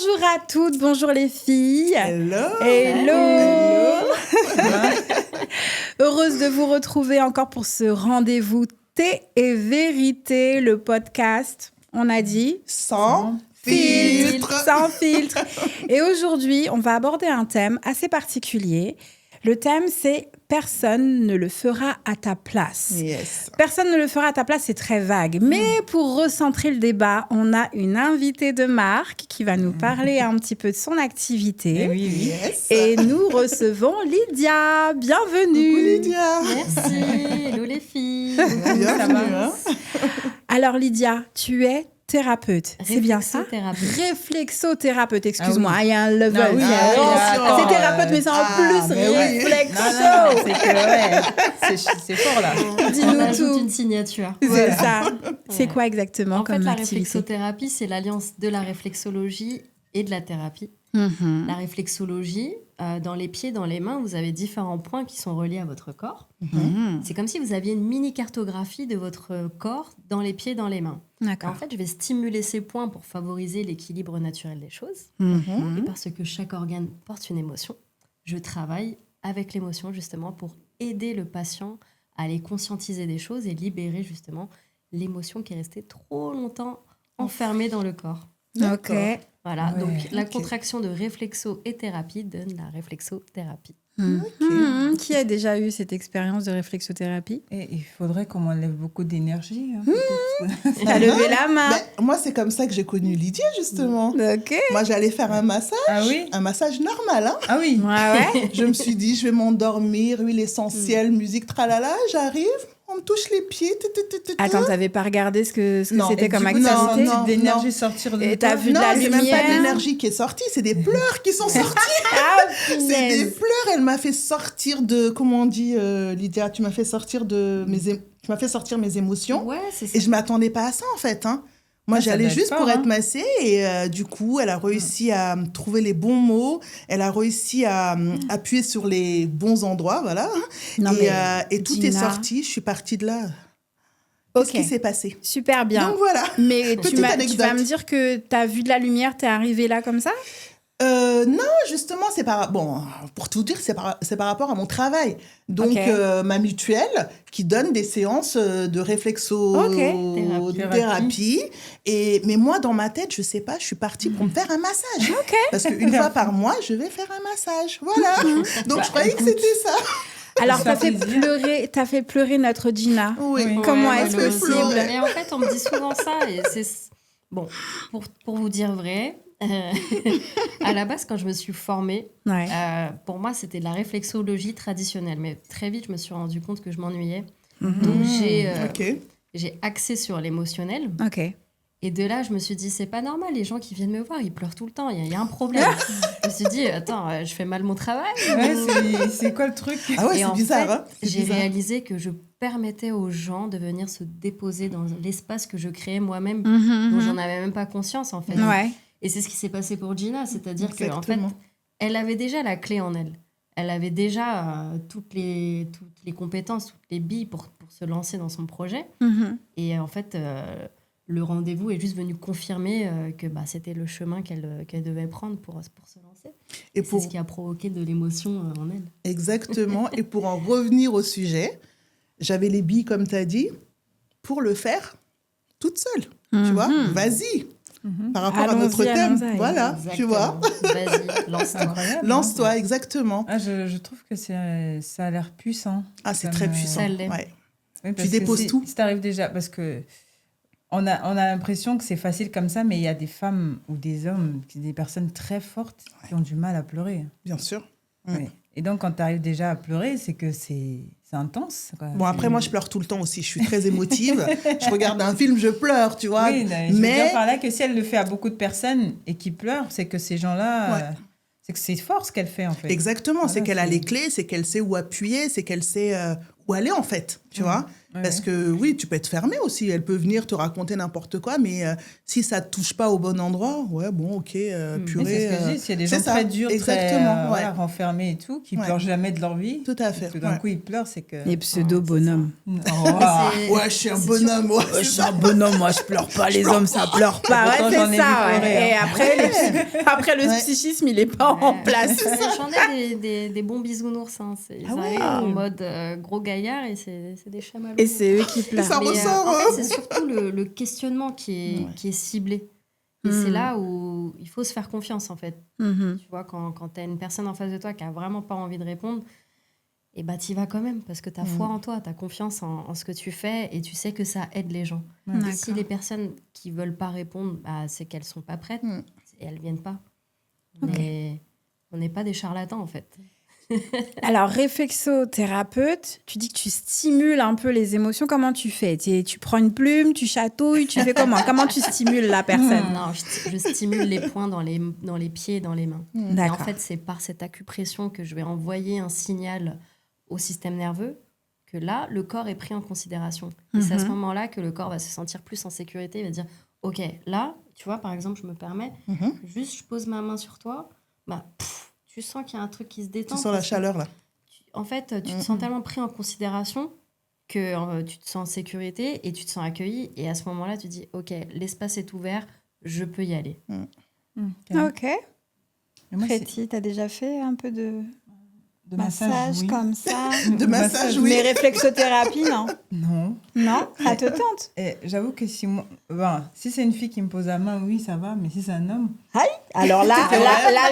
Bonjour à toutes, bonjour les filles. Hello. Hello. Heureuse de vous retrouver encore pour ce rendez-vous Thé et Vérité, le podcast, on a dit Sans filtre. Sans filtre. Et aujourd'hui, on va aborder un thème assez particulier. Le thème, c'est « Personne ne le fera à ta place ». Yes. Personne ne le fera à ta place, c'est très vague. Mais pour recentrer le débat, on a une invitée de marque qui va nous parler un petit peu de son activité. Oui. Yes. Et nous recevons Lydia. Bienvenue. Coucou Lydia. Merci, hello les filles. Bienvenue. Hein. Alors Lydia, tu es thérapeute, c'est bien ça? Réflexothérapeute. Excuse-moi, il y a un level. Ah oui, C'est thérapeute, mais c'est en plus mais oui. réflexo. Non, c'est que c'est fort là. Ah, Dis-nous On ajoute tout. une signature. C'est ça. C'est Ouais. quoi exactement En fait, comme la activité? réflexothérapie, c'est l'alliance de la réflexologie et de la thérapie. Mhm. La réflexologie, dans les pieds, dans les mains, vous avez différents points qui sont reliés à votre corps. Mhm. C'est comme si vous aviez une mini cartographie de votre corps dans les pieds, dans les mains. Et en D'accord. fait, je vais stimuler ces points pour favoriser l'équilibre naturel des choses. Mhm. Et parce que chaque organe porte une émotion, je travaille avec l'émotion justement pour aider le patient à aller conscientiser des choses et libérer justement l'émotion qui est restée trop longtemps enfermée dans le corps. Ok. Voilà, Ouais, donc la ok. contraction de réflexo et thérapie donne la réflexothérapie. Mhm. Qui a déjà eu cette expérience de réflexothérapie? Et il faudrait qu'on m'enlève beaucoup d'énergie. Hein, peut-être. T'as levé la main. Ben, moi, c'est comme ça que j'ai connu Lydia, justement. Ok. Moi, j'allais faire un massage. Ah oui. Un massage normal. Hein. Ah oui. Ouais. Je me suis dit, je vais m'endormir, huile essentielle, musique, tralala. J'arrive, on me touche les pieds. Attends, t'avais pas regardé ce que Non. c'était Et comme du coup, activité? non. D'énergie sortir de Et toi. t'as vu de Non, la c'est même pas lumière? l'énergie qui est sortie, c'est des pleurs qui sont sortis. Ah, C'est des punaise. pleurs. Elle m'a fait sortir de, comment on dit, Lydia, tu m'as fait sortir de tu m'as fait sortir mes émotions. Ouais, c'est ça. Et je m'attendais pas à ça, en fait. Hein. Moi, Ah, ça j'allais doit être juste fort, pour être hein. massée. Et du coup, elle a réussi à trouver les bons mots. Elle a réussi à appuyer sur les bons endroits. Voilà. Non, mais et tout Gina. est sorti. Je suis partie de là. Qu'est-ce Ok. qui s'est passé? Super bien. Donc, voilà. Mais Petite tu vas anecdote. me dire que t'as vu de la lumière, t'es arrivée là comme ça? Non, justement, c'est bon, pour tout dire, c'est par rapport à mon travail. Donc, Ok. ma mutuelle qui donne des séances de réflexothérapie. Mais moi, dans ma tête, je sais pas, je suis partie pour me faire un massage. Ok. Parce qu'une fois par mois, je vais faire un massage. Voilà. Donc, je croyais que c'était ça. Alors, Ça fait t'as fait pleurer notre Gina. Oui. Oui. Comment Ouais, est-ce malheureusement. possible? Mais en fait, on me dit souvent ça. Et c'est... Bon, pour vous dire vrai, à la base, quand je me suis formée, Ouais. pour moi, c'était de la réflexologie traditionnelle. Mais très vite, je me suis rendu compte que je m'ennuyais. Mhm. Donc, OK. j'ai axé sur l'émotionnel. Ok. Et de là, je me suis dit, c'est pas normal, les gens qui viennent me voir, ils pleurent tout le temps, il y a un problème. Je me suis dit, attends, je fais mal mon travail. Ouais, c'est quoi le truc? Ah ouais, Et c'est en bizarre. fait, Hein. C'est j'ai bizarre. réalisé que je permettais aux gens de venir se déposer dans l'espace que je créais moi-même, Mhm, dont mhm. j'en avais même pas conscience, en fait. Ouais. Et c'est ce qui s'est passé pour Gina, c'est-à-dire qu'en fait, Exactement. elle avait déjà la clé en elle. Elle avait déjà toutes les compétences, toutes les billes pour se lancer dans son projet. Mhm. Et en fait, le rendez-vous est juste venu confirmer que c'était le chemin qu'elle devait prendre pour se lancer. Et C'est pour ce qui a provoqué de l'émotion en elle. Exactement. Et pour en revenir au sujet, j'avais les billes, comme tu as dit, pour le faire toute seule. Tu vois, vas-y. Par rapport à notre Allons-y, thème. allons-y. Voilà, tu vois. Vas-y, lance-toi. Incroyable. Lance-toi, exactement. Ah, je trouve que ça a l'air puissant. Ah, c'est Comme, très puissant. Ça l'est. Ouais. Oui, parce déposes que tout. Si t'arrives déjà, parce que on a l'impression que c'est facile comme ça, mais il y a des femmes ou des hommes, des personnes très fortes qui ont du mal à pleurer. Bien sûr. Oui. Et donc, quand tu arrives déjà à pleurer, c'est que c'est intense. Quoi. Bon, après, moi, je pleure tout le temps aussi. Je suis très émotive. Je regarde un film, je pleure, tu vois. Oui, je veux dire par là que si elle le fait à beaucoup de personnes et qui pleurent, c'est que ces gens-là, Ouais. c'est que c'est fort ce qu'elle fait, en fait. Exactement. Voilà, c'est qu'elle a c'est- les clés, c'est qu'elle sait où appuyer, c'est qu'elle sait où aller, en fait. tu vois. Ouais. Parce que oui, tu peux être fermé aussi. Elle peut venir te raconter n'importe quoi, mais si ça ne touche pas au bon endroit, ouais, bon, ok, Mais purée. c'est ce que je dis, s'il y a des c'est gens ça, très durs, exactement, très ouais. voilà, renfermés et tout, qui Ouais. pleurent jamais de leur vie. Tout à fait, Et tout d'un ouais. coup, ils pleurent, c'est que... Les pseudo-bonhommes. Oh, ah. C'est- Ouais, je suis un c'est bonhomme, ouais, Je c'est suis ça. un bonhomme, moi je pleure pas, les hommes ça pleure pas. Pourtant, Ouais, j'en c'est ai ça. vu pleurer, Ouais. Et hein. après, le Ouais. psychisme, il est pas en Ouais. place. J'en ai des bons bisounours. Hein. Ils Ah ouais. arrivent en mode gros gaillard et c'est des chamallows. Et c'est eux qui pleurent. Ça Mais, ressort, en hein. fait, c'est surtout le questionnement qui est ciblé. Et Mm. c'est là où il faut se faire confiance, en fait. Mhm. Tu vois, quand tu as une personne en face de toi qui a vraiment pas envie de répondre, et bah, tu y vas quand même parce que tu as foi en toi, tu as confiance en ce que tu fais et tu sais que ça aide les gens. Et si D'accord. les personnes qui veulent pas répondre, bah, c'est qu'elles sont pas prêtes Mm. et elles viennent pas. Ok. Mais on n'est pas des charlatans, en fait. Alors, réflexothérapeute, tu dis que tu stimules un peu les émotions. Comment tu fais? Tu prends une plume, tu chatouilles, tu fais comment? Comment tu stimules la personne? Non, je stimule les points dans les pieds et dans les mains. Et en D'accord. fait, c'est par cette acupression que je vais envoyer un signal au système nerveux que là, le corps est pris en considération. Et c'est à ce Mhm. moment-là que le corps va se sentir plus en sécurité. Il va dire, OK, là, tu vois, par exemple, je me permets, Mhm. juste je pose ma main sur toi, bah, tu sens qu'il y a un truc qui se détend. Tu sens la parce que chaleur, là. en fait, tu te Mhm. sens tellement pris en considération que tu te sens en sécurité et tu te sens accueilli. Et à ce moment-là, tu dis, OK, l'espace est ouvert, je peux y aller. Ok. Et moi, c'est Préti, t'as déjà fait un peu de de massage oui. comme ça? De massage, oui. Mais réflexothérapie, non? Non. Non? Ça te tente? Et j'avoue que si c'est une fille qui me pose la main, oui, ça va. Mais si c'est un homme, Aïe! Alors là,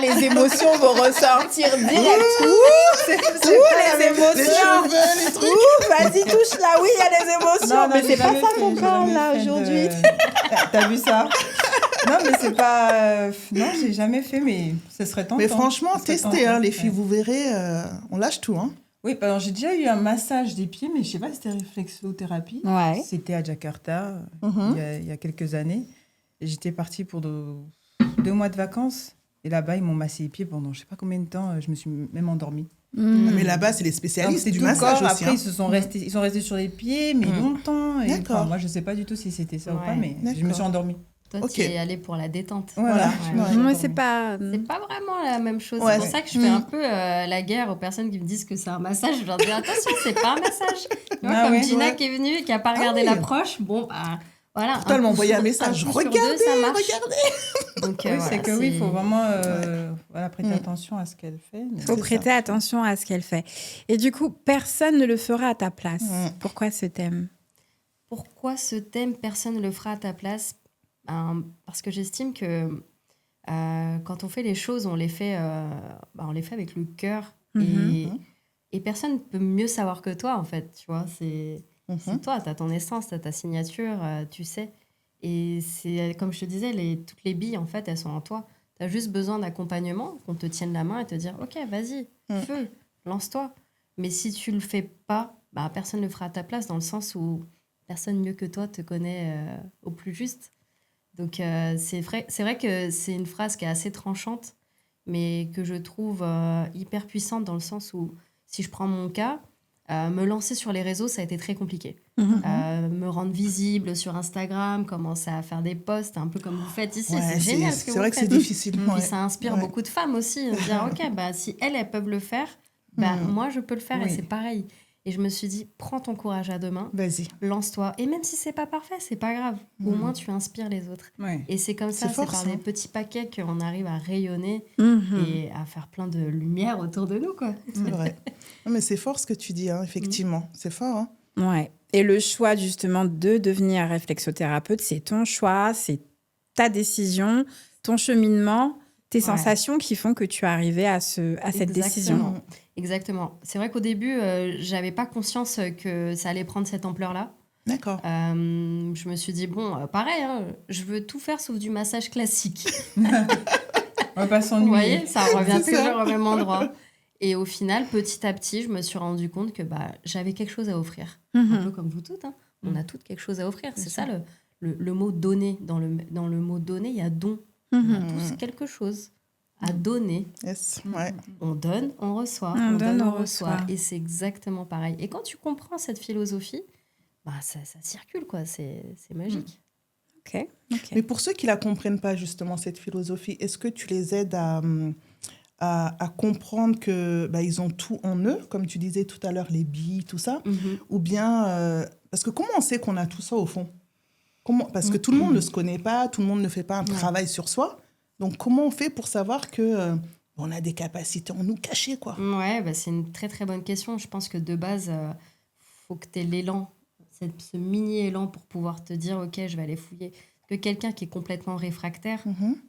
les émotions vont ressortir direct. c'est Les Les émotions! cheveux, les trucs. Ouh, vas-y, touche là. Oui, il y a les émotions. Mais j'ai c'est pas jamais ça fait, qu'on j'ai parle jamais là fait de- aujourd'hui. T'as vu ça? Non, mais c'est pas. Non, j'ai jamais fait, mais ce serait tentant. Mais franchement, Ce serait testez, tentant. hein, les filles, Ouais. vous verrez, on lâche tout. Hein. Oui, alors j'ai déjà eu un massage des pieds, mais je sais pas si c'était réflexothérapie. Ouais. C'était à Jakarta, Mhm. il y a quelques années. Et j'étais partie pour 2 mois de vacances. Et là-bas, ils m'ont massé les pieds pendant je sais pas combien de temps. Je me suis même endormie. Mais là-bas, c'est les Donc, spécialistes c'est du tout le massage corps. aussi. Après, hein. ils sont restés sur les pieds, mais Mm. longtemps. Et, D'accord. enfin, moi, je sais pas du tout si c'était ça ou Ouais. pas, mais je me D'accord. suis endormie. Toi, Ok. tu es allé pour la détente. Voilà. Ouais. je me suis Moi, endormie. c'est pas. C'est pas vraiment la même chose. Ouais. C'est pour ça que je fais Mm. un peu la guerre aux personnes qui me disent que c'est un massage. Je leur dis attention, c'est pas un massage. Tu vois, Ah comme ouais. Gina Ouais. qui est venue et qui a pas regardé oui. l'approche, bon, bah voilà. Pourtant, elle m'a envoyé un coup message. sur deux, Regardez, ça marche. regardez. Donc, Oui, voilà, c'est que oui, il faut vraiment prêter Mm. attention à ce qu'elle fait. mais- Il faut C'est prêter attention à ce qu'elle fait. Et du coup, personne ne le fera à ta place. Pourquoi ce thème? Pourquoi ce thème, personne ne le fera à ta place? Parce que j'estime que quand on fait les choses, on les fait avec le cœur. Et personne ne peut mieux savoir que toi, en fait. Tu vois, c'est toi, tu as ton essence, tu as ta signature, tu sais. Et c'est comme je te disais, toutes les billes, en fait, elles sont en toi. Tu as juste besoin d'accompagnement, qu'on te tienne la main et te dire « Ok, vas-y, feu, lance-toi ». Mais si tu le fais pas, bah, personne ne le fera à ta place, dans le sens où personne mieux que toi te connaît au plus juste. Donc, c'est vrai que c'est une phrase qui est assez tranchante, mais que je trouve hyper puissante, dans le sens où, si je prends mon cas, me lancer sur les réseaux, ça a été très compliqué. Me rendre visible sur Instagram, commencer à faire des posts, un peu comme vous faites ici. Ouais, c'est génial ce que c'est vous vrai que c'est faites. difficile. Puis ouais. ça inspire Ouais. beaucoup de femmes aussi, de dire, OK, bah, si elles peuvent le faire, bah, moi, je peux le faire, Oui. et c'est pareil. Et je me suis dit, prends ton courage à deux mains, Vas-y. lance-toi. Et même si c'est pas parfait, c'est pas grave. Au moins, tu inspires les autres. Ouais. Et c'est comme ça, C'est c'est fort, par ça. des petits paquets qu'on arrive à rayonner Mhm. et à faire plein de lumière autour de nous, quoi. C'est vrai. Non, mais c'est fort ce que tu dis, hein, effectivement. C'est fort. Hein. Ouais. Et le choix, justement, de devenir réflexothérapeute, c'est ton choix, c'est ta décision, ton cheminement, tes sensations qui font que tu es arrivé à cette décision. Exactement. C'est vrai qu'au début, j'avais pas conscience que ça allait prendre cette ampleur-là. D'accord. Je me suis dit, bon, pareil, hein, je veux tout faire sauf du massage classique. On va pas Vous s'ennuyer. voyez, ça revient C'est ça. toujours au même endroit. Et au final, petit à petit, je me suis rendu compte que j'avais quelque chose à offrir. Mhm. Un peu comme vous toutes. Hein. On a toutes quelque chose à offrir. C'est ça le mot donner. Dans le mot donner, il y a don. On a tous quelque chose à donner. Yes. Ouais. On donne, on reçoit. On On donne, donne, on on reçoit. reçoit. Et c'est exactement pareil. Et quand tu comprends cette philosophie, bah, ça circule, quoi. C'est magique. Ok. Mais pour ceux qui la comprennent pas, justement, cette philosophie, est-ce que tu les aides à comprendre que bah, ils ont tout en eux, comme tu disais tout à l'heure, les billes, tout ça, ou bien... parce que comment on sait qu'on a tout ça, au fond? Parce que tout le monde ne se connaît pas, tout le monde ne fait pas un travail sur soi. Donc, comment on fait pour savoir que on a des capacités en nous cachées, quoi? Ouais, bah, c'est une très très bonne question. Je pense que de base, faut que tu aies l'élan, ce mini-élan pour pouvoir te dire, OK, je vais aller fouiller. Que quelqu'un qui est complètement réfractaire,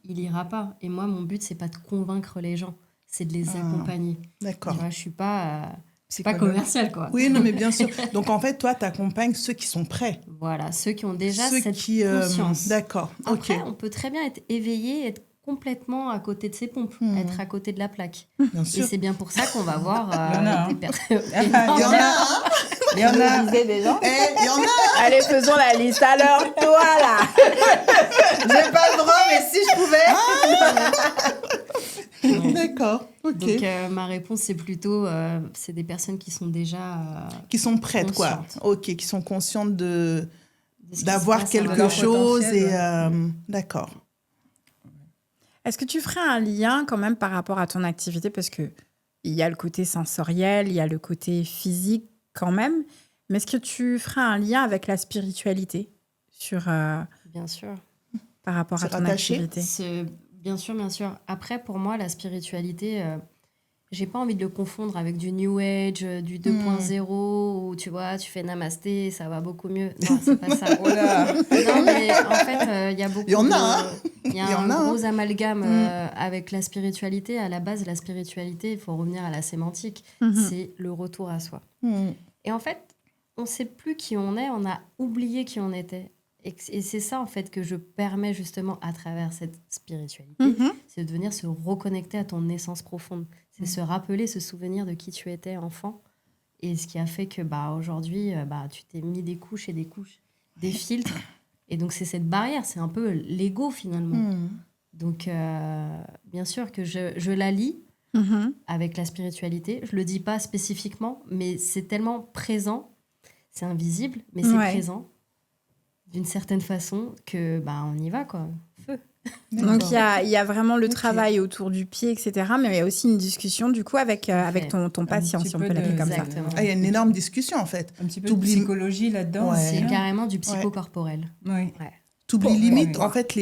il ira pas. Et moi, mon but, c'est pas de convaincre les gens, c'est de les accompagner. D'accord. Tu vois, je suis pas Psychologue. commercial, quoi. Oui, non, mais bien sûr. Donc, en fait, toi, tu accompagnes ceux qui sont prêts. Voilà, ceux qui ont déjà Ceux cette qui, conscience. D'accord, Après, ok. on peut très bien être éveillé, être complètement à côté de ses pompes, être à côté de la plaque. Bien Et sûr. c'est bien pour ça qu'on va voir Il y en a, des hein. personnes. Il y en a un. Il y en a. Disais des gens. Il y en a. Allez, faisons la liste. Alors, toi, là. J'ai pas le droit, mais si je pouvais. D'accord, ok. Donc, ma réponse, c'est plutôt c'est des personnes qui sont déjà Qui sont prêtes, quoi. conscientes. Ok, qui sont conscientes de ce qui se d'avoir passe quelque leur chose. potentiel, Et, ouais. d'accord. Est-ce que tu ferais un lien quand même par rapport à ton activité? Parce qu'il y a le côté sensoriel, il y a le côté physique quand même. Mais est-ce que tu ferais un lien avec la spiritualité Bien sûr. par rapport à C'est ton rattaché? activité? Bien sûr, bien sûr. Après, pour moi, la spiritualité, j'ai pas envie de le confondre avec du New Age, du 2.0, où tu vois, tu fais namasté, ça va beaucoup mieux. Non, c'est pas ça. Oh là. Non, mais en fait, il y a beaucoup Il y en a, hein. Il y a Il y en un a, hein. gros amalgame avec la spiritualité. À la base, la spiritualité, il faut revenir à la sémantique, c'est le retour à soi. Et en fait, on sait plus qui on est, on a oublié qui on était. Et c'est ça, en fait, que je permets justement à travers cette spiritualité, c'est de venir se reconnecter à ton essence profonde. C'est se rappeler, se souvenir de qui tu étais enfant. Et ce qui a fait que aujourd'hui, tu t'es mis des couches et des couches, des filtres. Et donc, c'est cette barrière, c'est un peu l'ego finalement. Donc, bien sûr que je la lie avec la spiritualité. Je le dis pas spécifiquement, mais c'est tellement présent, c'est invisible, mais c'est présent d'une certaine façon que on y va, quoi. Feu. Donc, il y a vraiment le travail autour du pied, etc. Mais il y a aussi une discussion, du coup, avec ton patient, si on peut l'appeler comme ça. Exactement. Ah, il y a une énorme discussion, en fait. Un petit peu de T'oublies- psychologie là-dedans. Ouais. aussi, C'est hein. carrément du psychocorporel. Oui. Ouais. T'oublies limite, ouais. en fait,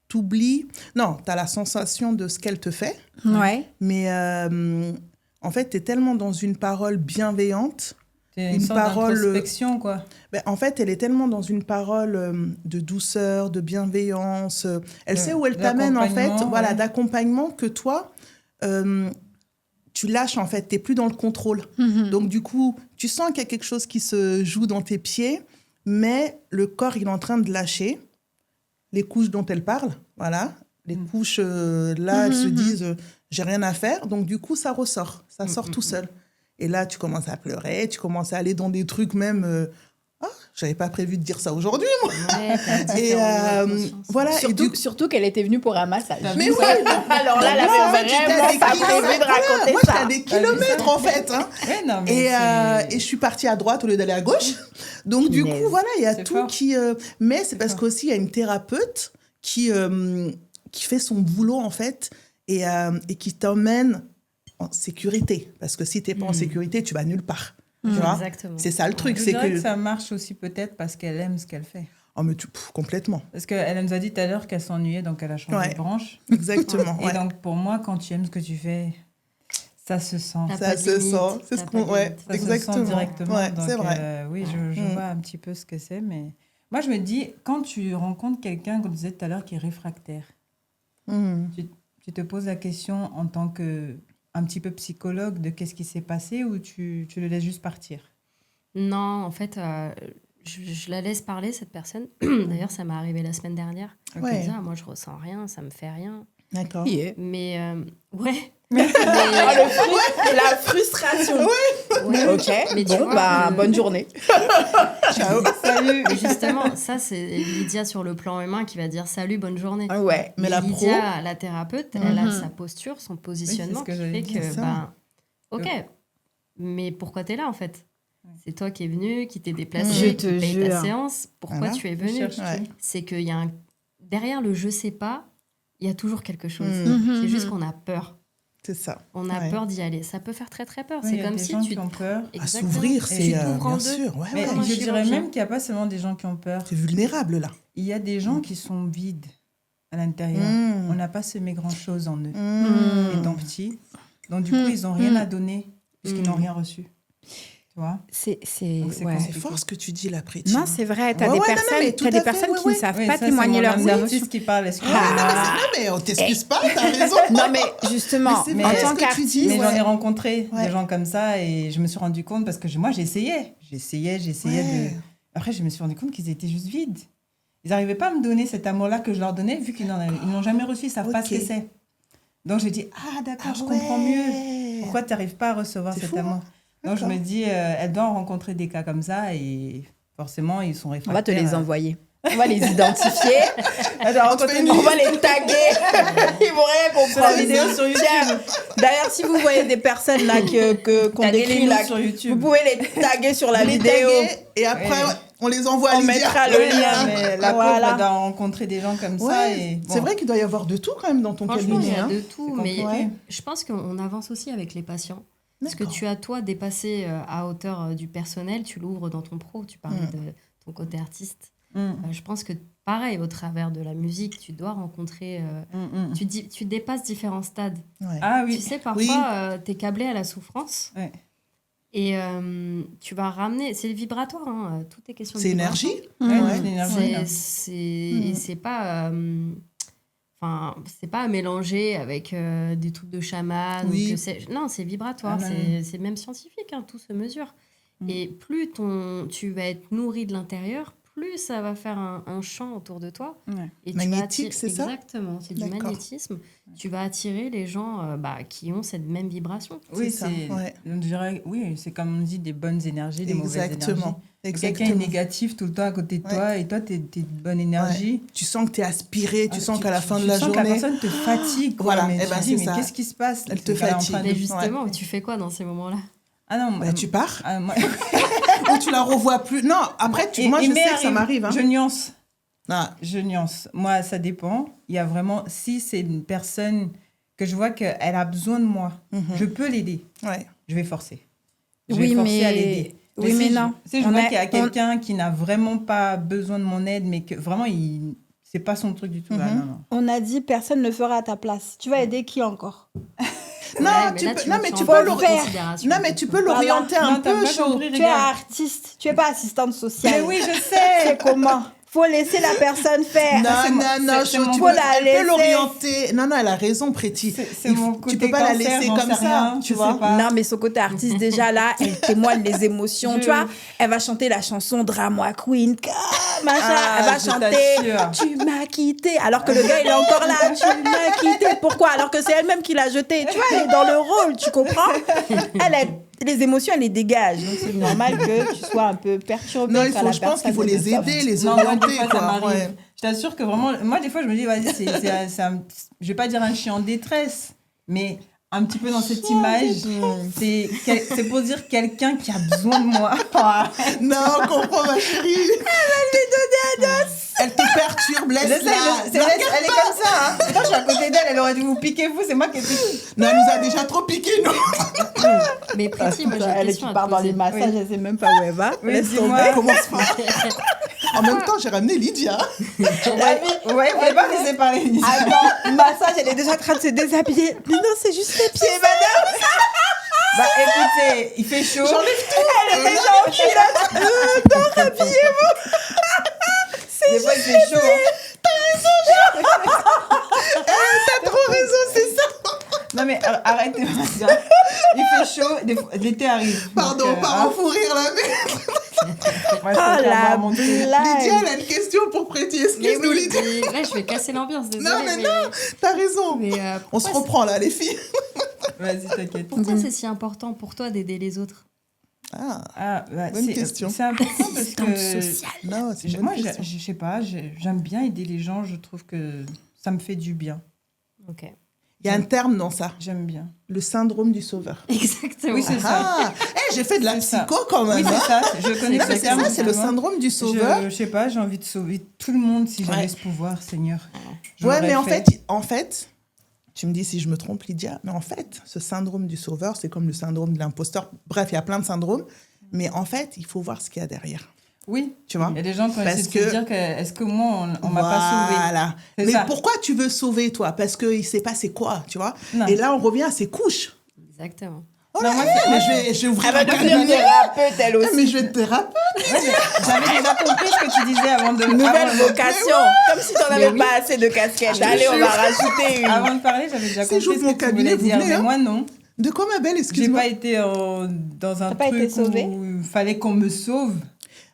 t'oublies... Non, t'as la sensation de ce qu'elle te fait, Ouais. mais en fait, t'es tellement dans une parole bienveillante. C'est une Une sorte parole- d'introspection, quoi. Ben, en fait, elle est tellement dans une parole de douceur, de bienveillance. Elle sait où elle t'amène, en fait, d'accompagnement, voilà, ouais. d'accompagnement que toi, tu lâches, en fait. T'es plus dans le contrôle. Donc, du coup, tu sens qu'il y a quelque chose qui se joue dans tes pieds, mais le corps, il est en train de lâcher les couches dont elle parle. Voilà. Les couches, là, elles se disent, j'ai rien à faire. Donc, du coup, ça ressort. Ça sort tout seul. Et là, tu commences à pleurer, tu commences à aller dans des trucs même... j'avais pas prévu de dire ça aujourd'hui, moi. Ouais, t'as Et différents niveaux de conscience. voilà. Surtout qu'elle était venue pour un massage. Mais oui. Alors là, elle Moi, avait j'étais à vraiment des pas prévu kilomètres, de raconter moi, ça. j'étais à des kilomètres, en fait. Hein. Ouais, non, mais Et je suis partie à droite au lieu d'aller à gauche. Donc, du Punaise. coup, voilà, il y a C'est tout fort. qui... mais c'est parce qu'aussi, il y a une thérapeute qui fait son boulot, en fait, et qui t'emmène en sécurité. Parce que si tu n'es pas en sécurité, tu vas nulle part. Tu vois. Exactement. C'est ça le truc. Je C'est dirais que... que ça marche aussi peut-être parce qu'elle aime ce qu'elle fait. Oh, mais complètement. Parce qu'elle nous a dit tout à l'heure qu'elle s'ennuyait, donc elle a changé Ouais. de branche. Exactement. Et ouais. donc, pour moi, quand tu aimes ce que tu fais, ça se sent. T'as Ça pas de se limite, sent. C'est ce t'as qu'on... pas de Ouais, limite. Ça exactement. se sent directement. Ouais, donc, c'est vrai. oui, je vois un petit peu ce que c'est. Mais moi, je me dis, quand tu rencontres quelqu'un, comme tu disais tout à l'heure, qui est réfractaire, tu te poses la question en tant que un petit peu psychologue de qu'est-ce qui s'est passé ou tu le laisses juste partir? Non, en fait, je la laisse parler, cette personne. D'ailleurs, ça m'est arrivé la semaine dernière. Ouais. Elle disait, moi, je ressens rien, ça me fait rien. D'accord. Yeah. Mais ouais, La frustration. Ouais. Ok, Mais tu bon, vois, bah, bonne journée. Ciao, salut. Mais justement, ça, c'est Lydia sur le plan humain qui va dire salut, bonne journée. Ouais. Mais la pro, Lydia, la thérapeute, elle a Mhm. sa posture, son positionnement ce que qui j'allais fait dire, que, ça. ben, ok, mais pourquoi t'es là en fait? C'est toi qui es venu, qui t'es Je déplacé, te qui paye ta jure. séance. Pourquoi Voilà. tu es venu? Ouais. C'est qu'il y a derrière le je sais pas, il y a toujours quelque chose. Mhm. C'est juste qu'on a peur. c'est ça. On a Ouais. peur d'y aller. Ça peut faire très très peur. Oui, il C'est y a comme des si gens tu qui ont peur. À Exactement. s'ouvrir, Tu c'est t'ouvres en bien deux. sûr. Ouais, Mais Comme un je dirais chirurgien. même qu'il n'y a pas seulement des gens qui ont peur. C'est vulnérable là. Il y a des gens qui sont vides à l'intérieur. Mm. On n'a pas semé grand-chose en eux, Mm. étant petits. Donc, du coup, ils n'ont rien à donner puisqu'ils n'ont rien reçu. Tu vois? C'est Donc, c'est ouais. C'est fort ce que tu dis là, Préti. Non, c'est vrai. T'as Ouais, des ouais, non, personnes, mais tout t'as des à fait, personnes ouais, qui ne ouais. savent Oui, pas ça, témoigner c'est leurs mon émotions. artiste qui parle. Ah, Excuse-moi. non, mais on t'excuse pas, t'as raison. Non, mais justement, Mais c'est en vrai tant ce que tu dis, qu'artiste, Mais ouais. j'en ai rencontré Ouais. des gens comme ça et je me suis rendu compte parce que moi, j'essayais Ouais. de... Après, je me suis rendu compte qu'ils étaient juste vides. Ils n'arrivaient pas à me donner cet amour-là que je leur donnais vu qu'ils n'ont jamais reçu, ils ne savent pas ce Ok. que c'est. Donc, j'ai dit, ah d'accord, Ah je comprends ouais. mieux. Pourquoi tu n'arrives pas à recevoir C'est cet fou, amour? hein. Donc, je D'accord. me dis, elle doit rencontrer des cas comme ça et forcément, ils sont on réfractaires. va te les envoyer. On va les identifier. Elle doit rencontrer une On va les taguer. Ils vont rien comprendre. la vidéo sur YouTube. Tiens, d'ailleurs, si vous voyez des personnes là qu'on Taguez décrit les là, noms sur YouTube. vous pouvez les taguer sur la Les vidéo. taguer, et après, Ouais. on les envoie à On Lydia. mettra le Ouais, lien. mais la Voilà. pauvre, elle doit rencontrer des gens comme ça. Ouais. Et, C'est vrai qu'il doit y avoir de tout quand même dans ton Franchement, il y cabinet. a Hein. de tout, C'est mais compliqué. je pense qu'on avance aussi avec les patients. Parce que D'accord. tu as, toi, dépassé à hauteur du personnel, tu l'ouvres dans ton pro, tu parlais de ton côté artiste. Je pense que, pareil, au travers de la musique, tu dois rencontrer... tu dépasses différents stades. Ouais. Ah Tu oui. sais, parfois, Oui. tu es câblé à la souffrance. Ouais. Et tu vas ramener... C'est vibratoire, hein, tout est question de C'est vibration. énergie. Ouais, Ouais. c'est l'énergie, là. C'est pas... Enfin, c'est pas à mélanger avec des trucs de chaman. Oui. Ou que non, c'est vibratoire. Ah, non, C'est même scientifique, hein, tout se mesure. Et plus tu vas être nourri de l'intérieur, plus ça va faire un champ autour de toi. Ouais. Et tu Magnétique, vas c'est ça? Exactement, c'est du D'accord. magnétisme. Tu vas attirer les gens qui ont cette même vibration. Oui, C'est ça, ouais. on dirait, oui, c'est comme on dit, des bonnes énergies, des mauvaises énergies. Exactement. Quelqu'un est Exactement. négatif tout le temps à côté de Ouais. toi et toi, tu es de bonne énergie. Tu sens que tu es aspiré, tu sens qu'à la fin de tu la sens que journée. la personne te fatigue. Quoi, Voilà, mais eh tu ben, dis, c'est mais ça. qu'est-ce qui se passe? Elle te C'est qu'elle est en fatigue. train de- Mais justement, tu fais quoi dans ces moments-là? Ah non, Bah, tu pars moi, ou tu la revois plus. Non, après, moi, je il m'est sais que ça arrivé- m'arrive. Hein. Je nuance. Ah, Je nuance. Moi, ça dépend. Il y a vraiment, si c'est une personne que je vois qu'elle a besoin de moi, je peux l'aider. ouais. Je vais forcer. Je Oui, vais forcer à mais- l'aider. oui, mais si non. Si je On vois a- qu'il y a quelqu'un qui n'a vraiment pas besoin de mon aide, mais que vraiment, c'est pas son truc du tout. Ah, non, non. On a dit personne ne le fera à ta place. Tu vas aider qui encore? Non, Ouais, mais tu là, peux, tu non, me mais sens tu pas peux en l'orienter. considération. Non, mais tu peux l'orienter Non, un t'as peu pas chaud. compris, Tu es regarde. artiste, tu es pas assistante sociale. Mais oui, je sais. C'est comment? Faut laisser la personne faire. Non, c'est mon- non, c'est chaud, mon- tu Faut peux, la elle laisser. peut l'orienter. Non, non, elle a raison, Préti. C'est mon côté Tu peux pas la cancer, laisser j'en comme sais ça, rien, tu je vois. sais pas. Non, mais son côté artiste, déjà là, elle témoigne les émotions. Je- Tu vois, elle va chanter la chanson Drama Queen, machin. Ah, elle va je chanter t'assure. Tu m'as quitté. Alors que le gars, il est encore là. Tu m'as quitté. Pourquoi? Alors que c'est elle-même qui l'a jeté. Tu vois, elle est dans le rôle, tu comprends? Les émotions, elle les dégage. Donc c'est normal que tu sois un peu perturbée. Non, quand la je pense qu'il faut personne les est aider, les Non, moi, des orienter. fois, ça quoi. m'arrive. Ouais. Je t'assure que vraiment, moi, des fois, je me dis, vas-y, je vais pas dire un chien en détresse, mais un petit peu dans cette image, c'est pour dire quelqu'un qui a besoin de moi. Non, on comprend, ma chérie. Elle te perturbe, Je sais, laisse-la. elle est comme ça. Hein. Quand je suis à côté d'elle, elle aurait dû vous piquer, vous, c'est moi qui ai piqué. Non, elle nous a déjà trop piqué, nous. Mais Priti, moi j'ai une Elle question qui à part te dans poser. les massages, elle sait même pas où elle va. Oui, Laisse dis-moi. tomber. Commence pas. En même temps, j'ai ramené Lydia. Ouais, vous pouvez pas me laisser parler. Lisa. Attends, massage, elle est déjà en train de se déshabiller. Mais non, c'est juste les pieds, madame. Bah écoutez, il fait chaud. J'enlève tout. Elle est déjà en culotte. Non, habillez-vous. Des fois, il fait chaud. Hein. T'as trop raison, c'est ça. Non mais arrêtez. Il fait chaud, l'été arrive. Pardon, Donc, pas en fou rire là, mais moi, je Oh préfère la boire mon thé. Lydia, blague. elle a une question pour Préti. Mais Excuse-nous, oui, Lydia. là je vais casser l'ambiance, désolée. Non, mais non, t'as raison. mais, On se pourquoi reprend là, les filles. Vas-y, t'inquiète. Pourquoi c'est si important pour toi d'aider les autres? Bonne question. C'est important parce que sociale. Non, c'est une bonne moi, question. je sais pas, j'aime bien aider les gens. Je trouve que ça me fait du bien. Ok. Il y a un terme dans ça, J'aime bien. le syndrome du sauveur. Exactement. Oui, c'est ça. J'ai fait de la C'est ça. psycho quand même. Oui, c'est ça. Je connais Non, ce mais c'est terme. ça, c'est le justement. syndrome du sauveur. Je sais pas, j'ai envie de sauver tout le monde si j'avais Ouais. ce pouvoir, Seigneur. Ouais, J'aurais mais en fait, tu me dis si je me trompe, Lydia, mais en fait, ce syndrome du sauveur, c'est comme le syndrome de l'imposteur. Bref, il y a plein de syndromes, mais en fait, il faut voir ce qu'il y a derrière. Oui. Tu vois? Il y a des gens qui ont Parce essayé de se que- dire que est-ce que moi, on m'a pas sauvé. Voilà. C'est Mais ça. pourquoi tu veux sauver, toi? Parce qu'il s'est passé quoi, tu vois? Non. Et là, on revient à ces couches. Exactement. Oh Non, là, moi, mais je vais ouvrir Elle va un devenir cabinet. thérapeute, elle Ah, aussi. mais je vais être thérapeute. Ouais, mais j'avais déjà compris ce que tu disais avant de... Nouvelle avant de- vocation. Comme si t'en avais pas assez de casquettes. Allez, on va rajouter une. Avant de parler, j'avais déjà Si compris j'ouvre ce mon que tu cabinet, voulais vous dire. venez, Mais hein. moi, non. De quoi, ma belle? J'ai Excuse-moi. pas été dans un T'as pas truc été sauvée où il fallait qu'on me sauve.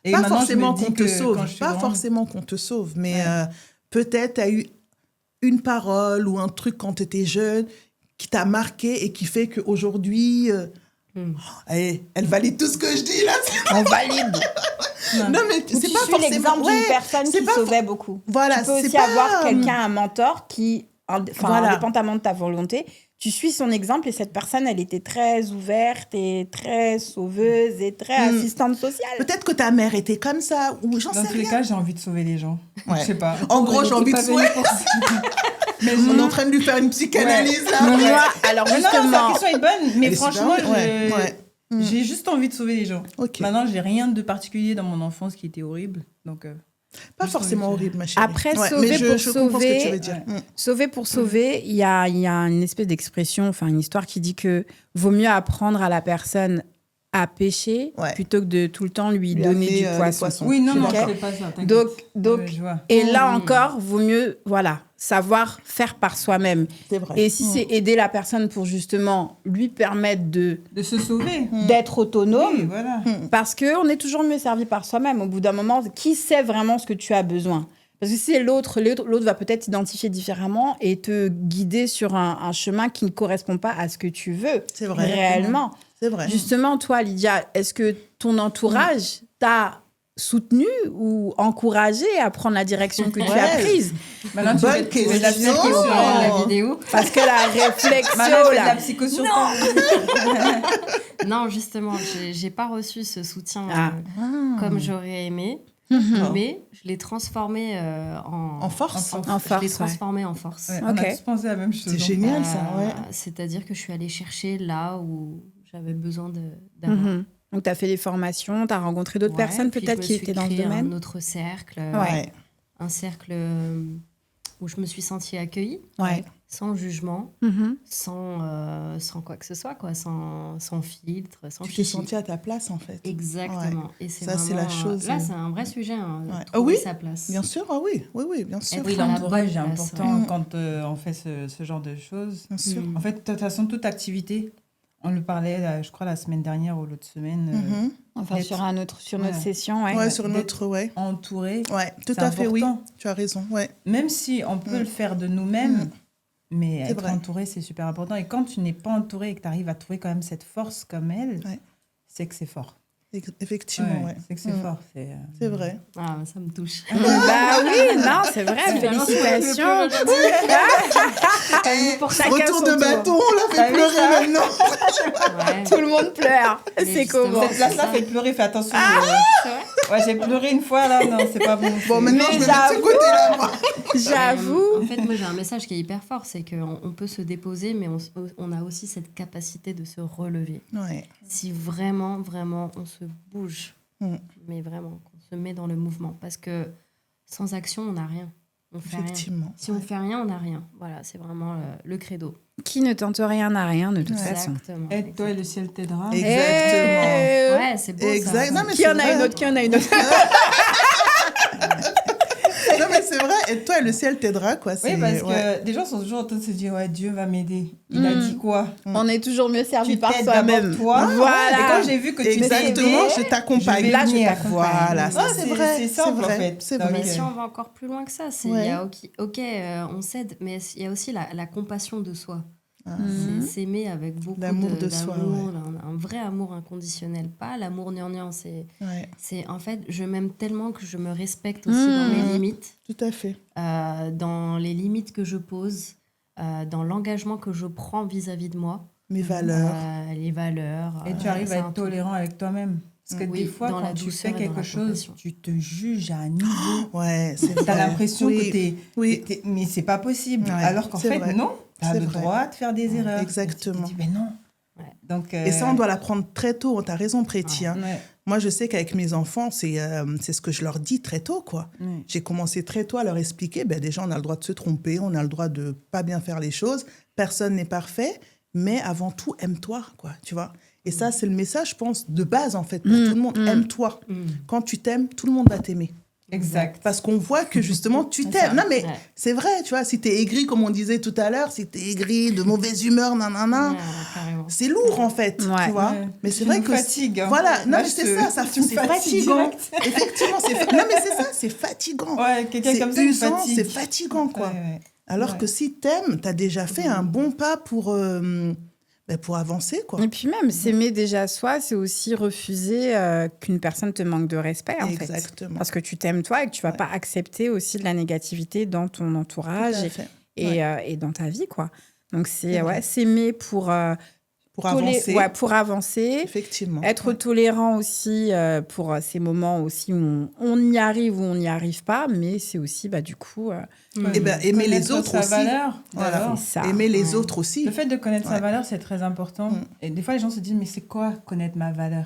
Et Pas maintenant, forcément je me dis qu'on te que sauve, quand je suis pas grande- forcément qu'on te sauve, mais Ouais. peut-être tu as eu une parole ou un truc quand tu étais jeune qui t'a marqué et qui fait qu'aujourd'hui, elle valide tout ce que je dis là. On valide. Non, mais Ou c'est tu pas suis forcément. l'exemple d'une Ouais, personne c'est qui pas sauvait beaucoup. Voilà, Tu peux c'est aussi pas, avoir quelqu'un, un mentor qui, Voilà. indépendamment de ta volonté, tu suis son exemple et cette personne, elle était très ouverte et très sauveuse et très assistante sociale. Peut-être que ta mère était comme ça, ou j'en Dans sais tous les rien. cas, j'ai envie de sauver les gens. Ouais. Je sais pas. En gros, j'ai envie de sauver. sauver. Mais on est en train de lui faire une psychanalyse là. Mais moi, alors Mais non, sa justement, question est bonne, mais Elle est franchement, super bien. Ouais. j'ai juste envie de sauver les gens. Ok. Maintenant, j'ai rien de particulier dans mon enfance qui était horrible. Donc, Pas juste forcément envie de- horrible, ma chérie. Après, Ouais, sauver mais pour je comprends ce que sauver, tu veux dire. ouais. sauver pour sauver, il y a une espèce d'expression, enfin une histoire qui dit que vaut mieux apprendre à la personne à pêcher Ouais. plutôt que de tout le temps lui Lui donner amener, du les poisson. poissons. oui, non, non, Ok. c'est pas ça. t'inquiète. Donc, Ouais, je vois. et là encore, vaut mieux, savoir faire par soi-même. C'est vrai. Et si c'est aider la personne pour justement lui permettre De se sauver. d'être autonome, Oui, voilà. parce qu'on est toujours mieux servi par soi-même. Au bout d'un moment, qui sait vraiment ce que tu as besoin? Parce que si c'est l'autre va peut-être t'identifier différemment et te guider sur un chemin qui ne correspond pas à ce que tu veux C'est vrai. réellement. C'est vrai. Justement, toi, Lydia, est-ce que ton entourage t'a soutenu ou encouragé à prendre la direction que tu as Ouais. prise? Maintenant, tu Bonne vas trouver de la question. psycho sur la la vidéo. Parce que la réflexion, Maintenant, je fais de là, la psycho sur toi. Non, justement, j'ai pas reçu ce soutien Ah. comme j'aurais aimé, D'accord. mais je l'ai transformé En force. En je l'ai force, ouais. transformé en force. Ouais, on a Ok. tous pensé à la même chose. C'est génial, ça, ouais. C'est-à-dire que je suis allée chercher là où j'avais besoin d'avoir. Mhm. Donc, tu as fait des formations, tu as rencontré d'autres Ouais, personnes puis peut-être je me qui suis étaient dans ce créé domaine. un autre cercle, Ouais. un cercle où je me suis sentie accueillie, Ouais. sans jugement, Mhm. sans quoi que ce soit, quoi, sans filtre, sans Tu t'es chichi. sentie à ta place, en fait. Exactement. Et c'est Ça, c'est vraiment, la chose, Là, c'est un vrai sujet, hein, Ouais. trouver Ah oui sa place. Bien sûr, ah oui, bien sûr. Être Oui, dans la l'entourage est bonne place, important ouais. quand on fait ce genre de choses. Bien sûr. Mm. En fait, de toute façon, toute activité, on le parlait, je crois, la semaine dernière ou l'autre semaine, Mhm. Enfin, d'être- sur notre Ouais. session, ouais. Ouais, sur d'être- notre, ouais. entouré. Ouais, tout C'est à fait, oui. important. Tu as raison, ouais. Même si on peut le faire de nous-mêmes, mais C'est être vrai. entouré, c'est super important. Et quand tu n'es pas entouré et que tu arrives à trouver quand même cette force comme elle, Ouais. c'est que c'est fort. Effectivement, ouais. C'est que c'est fort. C'est vrai. Ah, ça me touche. Bah oui, non, c'est vrai, félicitations. Pour chacun Retour son de tour. bâton, on l'a T'as fait vu pleurer ça maintenant. Ouais. Tout le monde pleure. Mais C'est justement, comment? Cette place-là ça. fait pleurer, fais attention. C'est vrai Ouais, j'ai pleuré une fois, là, non, c'est pas bon. Bon, maintenant, Mais je me mets de ce j'avoue. côté-là, moi. J'avoue. En fait, moi, j'ai un message qui est hyper fort, c'est qu'on peut se déposer, mais on a aussi cette capacité de se relever. Ouais. Si vraiment, vraiment, on se bouge, Mm. mais vraiment, qu'on se met dans le mouvement. Parce que sans action, on n'a rien. On fait rien. Effectivement. Si on fait rien, on n'a rien. Voilà, c'est vraiment le credo. Qui ne tente rien n'a rien, de toute façon. Exactement. Aide-toi et le ciel t'aidera. Exactement. Ouais, c'est beau Exact. ça. Non, mais Qui c'est en a vrai. une autre, qui en a une autre. Non, mais c'est vrai. Et toi, le ciel t'aidera, quoi. Oui, C'est- parce ouais. que des gens sont toujours en train de se dire, ouais, Dieu va m'aider. Il a dit quoi? On est toujours mieux servi Tu par t'aides soi-même. d'abord toi. Voilà. Et quand j'ai vu que tu Exactement, t'aidais, je t'accompagne. je vais Là, je venir. t'accompagne. Voilà, ça, Ah, c'est c'est- vrai. c'est simple, en fait. C'est Donc, vrai. Mais si on va encore plus loin que ça, c'est Ouais. il y a ok, on s'aide, mais il y a aussi la compassion de soi. S'aimer avec beaucoup d'amour de soi, d'amour, un vrai amour inconditionnel. Pas l'amour gnangnan, c'est en fait, je m'aime tellement que je me respecte aussi dans mes limites. Tout à fait. Dans les limites que je pose, dans l'engagement que je prends vis-à-vis de moi. Mes valeurs. Les valeurs. Et tu arrives à être tolérant avec toi-même. Parce que des fois, quand tu fais quelque chose, tu te juges à un niveau. Ouais, c'est vrai. Tu as l'impression que t'es... Mais c'est pas possible. Ouais, alors qu'en fait, vrai. non. Tu as le droit de faire des erreurs. Exactement. Et tu te dis, mais non. Ouais. Donc, Et ça, on doit l'apprendre très tôt. Tu as raison, Préti. Hein. Ouais. Moi, je sais qu'avec mes enfants, c'est ce que je leur dis très tôt, quoi. J'ai commencé très tôt à leur expliquer, déjà, on a le droit de se tromper, on a le droit de pas bien faire les choses. Personne n'est parfait, mais avant tout, aime-toi, quoi, tu vois. Et ça, c'est le message, je pense, de base, en fait, pour tout le monde. Aime-toi. Quand tu t'aimes, tout le monde va t'aimer. Exact. Parce qu'on voit que, justement, tu t'aimes. Non, mais c'est vrai, tu vois, si t'es aigri, comme on disait tout à l'heure, si t'es aigri, de mauvaise humeur, nanana, c'est lourd, en fait, tu vois. Mais c'est vrai que... fatigue. Hein. Voilà, non, mais c'est ça c'est fatigant. Effectivement, non, mais c'est ça, c'est fatigant. Ouais, quelqu'un comme ça, usant, c'est fatigant, quoi. Ouais. Alors que si t'aimes, t'as déjà fait un bon pas pour avancer, quoi. Et puis même, s'aimer déjà soi, c'est aussi refuser qu'une personne te manque de respect, en fait. Exactement. Parce que tu t'aimes toi et que tu vas pas accepter aussi de la négativité dans ton entourage et dans ta vie, quoi. Donc, c'est s'aimer pour avancer. Pour avancer. Effectivement. Être tolérant aussi pour ces moments aussi où on y arrive ou on n'y arrive pas, mais c'est aussi, du coup... aimer les autres aussi. Valeur. Voilà. Aimer les autres aussi. Le fait de connaître sa valeur, c'est très important. Et des fois, les gens se disent, mais c'est quoi connaître ma valeur?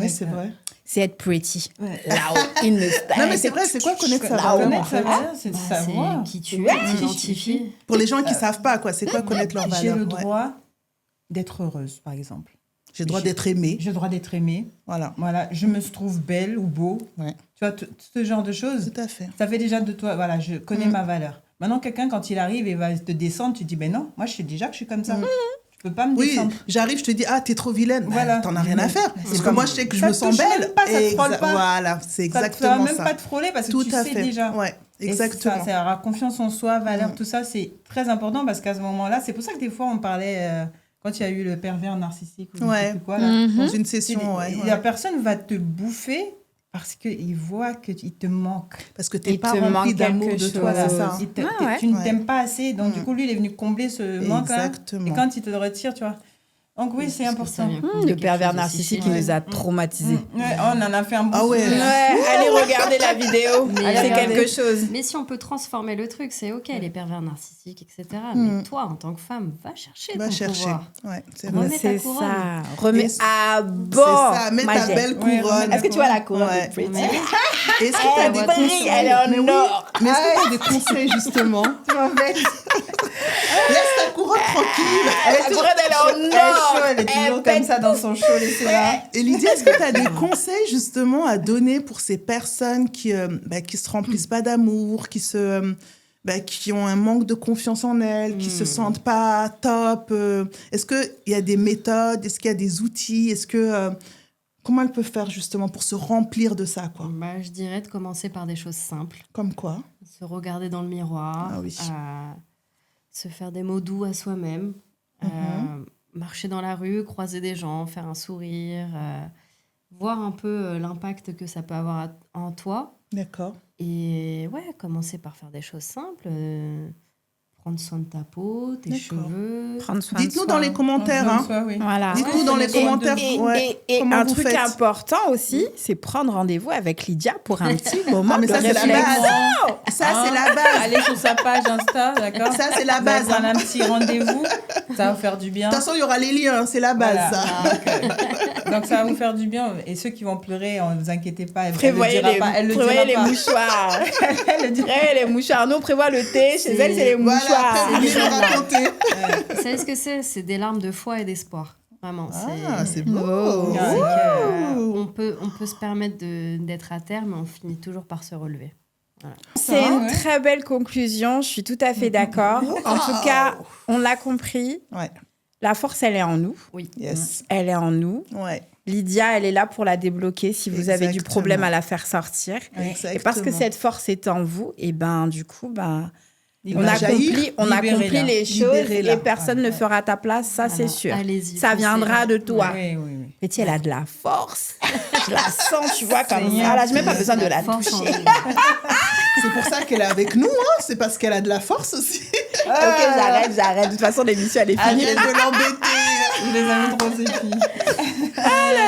C'est vrai. C'est être pretty. Non, mais c'est vrai, c'est quoi connaître sa valeur? Connaître sa valeur, c'est de savoir qui tu es, t'identifier. Pour les gens qui ne savent pas, quoi, c'est quoi connaître leur valeur? J'ai le droit d'être heureuse, par exemple. J'ai le droit d'être aimée. J'ai le droit d'être aimée. Voilà. Je me trouve belle ou beau. Ouais. Tu vois, ce genre de choses. Tout à fait. Ça fait déjà de toi, voilà, je connais ma valeur. Maintenant, quelqu'un, quand il arrive et va te descendre, tu dis, ben non, moi, je sais déjà que je suis comme ça. Tu peux pas me descendre. J'arrive, je te dis, t'es trop vilaine. Voilà. T'en as rien à faire. Parce que moi, je sais que je me sens belle. Même pas, ça te frôle pas. Voilà, c'est exactement ça. Ça ne va même pas te frôler parce que tu sais déjà. Ouais, exactement. Ça aura confiance en soi, valeur, tout ça, c'est très important parce qu'à ce moment-là, c'est pour ça que des fois, on parlait... Quand il y a eu le pervers narcissique ou je sais plus quoi, là, dans une session, la personne va te bouffer parce qu'il voit qu'il te manque. Parce que tu n'es pas rempli d'amour de toi, c'est ça. Tu ne t'aimes pas assez. Donc, du coup, lui, il est venu combler ce manque-là. Et quand il te le retire, tu vois. Donc, oui, c'est important. Le pervers narcissique, il les a traumatisés. On en a fait un bout. Allez regarder la vidéo. C'est quelque chose. Mais si on peut transformer le truc, c'est OK, les pervers narcissiques, etc. Mais toi, en tant que femme, va chercher ton pouvoir. Ouais, c'est vrai. Remets ta couronne. Remets à bord. C'est ça, mets ta belle couronne. Est-ce que tu vois la couronne de Pretty? Est-ce que tu as des conseils? Elle est en or. Mais est-ce que tu as des conseils, justement? Laisse ta couronne tranquille. La couronne, elle est en or. Elle est toujours comme ça dans son show, laissez-la. Et Lydia, est-ce que tu as des conseils justement à donner pour ces personnes qui se remplissent pas d'amour, qui ont un manque de confiance en elles, qui se sentent pas top? Est-ce qu'il y a des méthodes? Est-ce qu'il y a des outils? Comment elles peuvent faire justement pour se remplir de ça, quoi? Je dirais de commencer par des choses simples. Comme quoi? Se regarder dans le miroir. Ah oui. Se faire des mots doux à soi-même. Marcher dans la rue, croiser des gens, faire un sourire, voir un peu l'impact que ça peut avoir en toi. D'accord. Et commencer par faire des choses simples. Prendre soin de ta peau, tes cheveux. Prendre soin Dites-nous dans les commentaires. Voilà. Dites-nous dans les commentaires. Et un truc important aussi, c'est prendre rendez-vous avec Lydia pour un petit moment de ça, réflexion. c'est la base. Ça, c'est la base. Allez sur sa page Insta, d'accord? Ça, c'est la base. Un petit rendez-vous, ça va vous faire du bien. De toute façon, il y aura les liens, c'est la base, ça. Donc, ça va vous faire du bien. Et ceux qui vont pleurer, ne vous inquiétez pas, prévoyez les mouchoirs. Les mouchoirs. Nous, on prévoit le thé. Chez elle, c'est les mouchoirs. Vous savez ce que c'est? C'est des larmes de foi et d'espoir. Vraiment. C'est beau. On peut se permettre d'être à terre, mais on finit toujours par se relever. Voilà. C'est une très belle conclusion. Je suis tout à fait d'accord. En tout cas, on l'a compris. La force, elle est en nous. Oui. Yes. Elle est en nous. Lydia, elle est là pour la débloquer si vous avez du problème à la faire sortir. Et parce que cette force est en vous, et du coup, On accomplit Libérez-la. les choses Libérez-la. et personne ne fera ta place, ça c'est sûr. Allez-y. Ça viendra de toi. Oui, oui, oui. Betty, elle a de la force. Je la sens, tu vois, comme Seigneur. ça. Là, j'ai même pas besoin de la force en toucher. nous. C'est pour ça qu'elle est avec nous, hein. C'est parce qu'elle a de la force aussi. Ok, j'arrête. De toute façon, l'émission, elle est finie. Arrête de l'embêter. Je les aime trop, ces filles.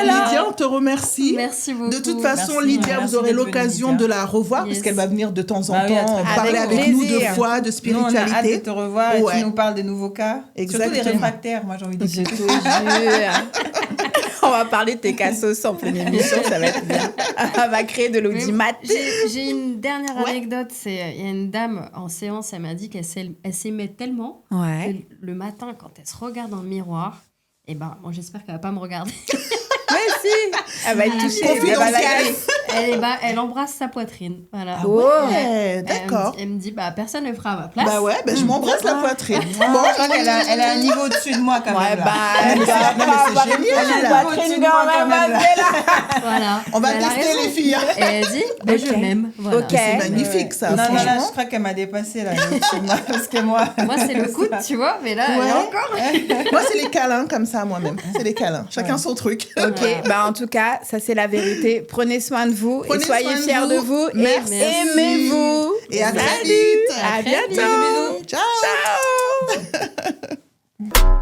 Lydia, on te remercie. Merci beaucoup. De toute façon, Merci. Lydia, Merci vous aurez d'être venue, l'occasion Lydia. de la revoir Yes. parce qu'elle va venir de temps en Bah oui, temps avec parler avec nous de plaisir. foi, de Nous, on a hâte de spiritualité. te revoir et Ouais. tu nous parles des nouveaux cas. Surtout des Exactement. réfractaires, moi j'ai envie de Je dire. te jure. On va parler de tes cassos en pleine émission, ça va être bien. On va créer de l'audimat. J'ai une dernière Ouais. anecdote. Il y a une dame en séance, elle m'a dit qu'elle s'aimait tellement Ouais. que le matin, quand elle se regarde dans le miroir, et ben, bon, j'espère qu'elle va pas me regarder. Mais si. Elle va être touchée. Confidentielle. Elle embrasse sa poitrine. Voilà. Oh. Ouais, d'accord. Elle me dit, bah, personne ne le fera à ma place. Bah ouais, je m'embrasse la poitrine. Je crois qu'elle a, elle a un niveau au-dessus de moi quand Ouais, même. là. bah, elle mais doit c'est- non, mais pas c'est avoir une génial. petite Elle a poitrine au-dessus de quand moi, quand même, même, elle est là. Voilà. On va Elle a tester raison. les filles. Et elle dit, bah, Ok. je l'aime. Voilà. Ok. C'est magnifique ça, Non, non, là, franchement. je crois qu'elle m'a dépassé là, au-dessus de moi, parce que moi. Moi, c'est le coude, tu vois, mais là, elle Ouais. est encore. Moi, c'est les câlins comme ça, moi-même. C'est les câlins. Chacun son truc. Ok, bah en tout cas, ça c'est la vérité. Prenez soin de vous Prenez et soyez soin de fiers de vous. vous Merci. et aimez-vous. Et à très Salut. vite. À très bientôt. vite. Ciao. Ciao.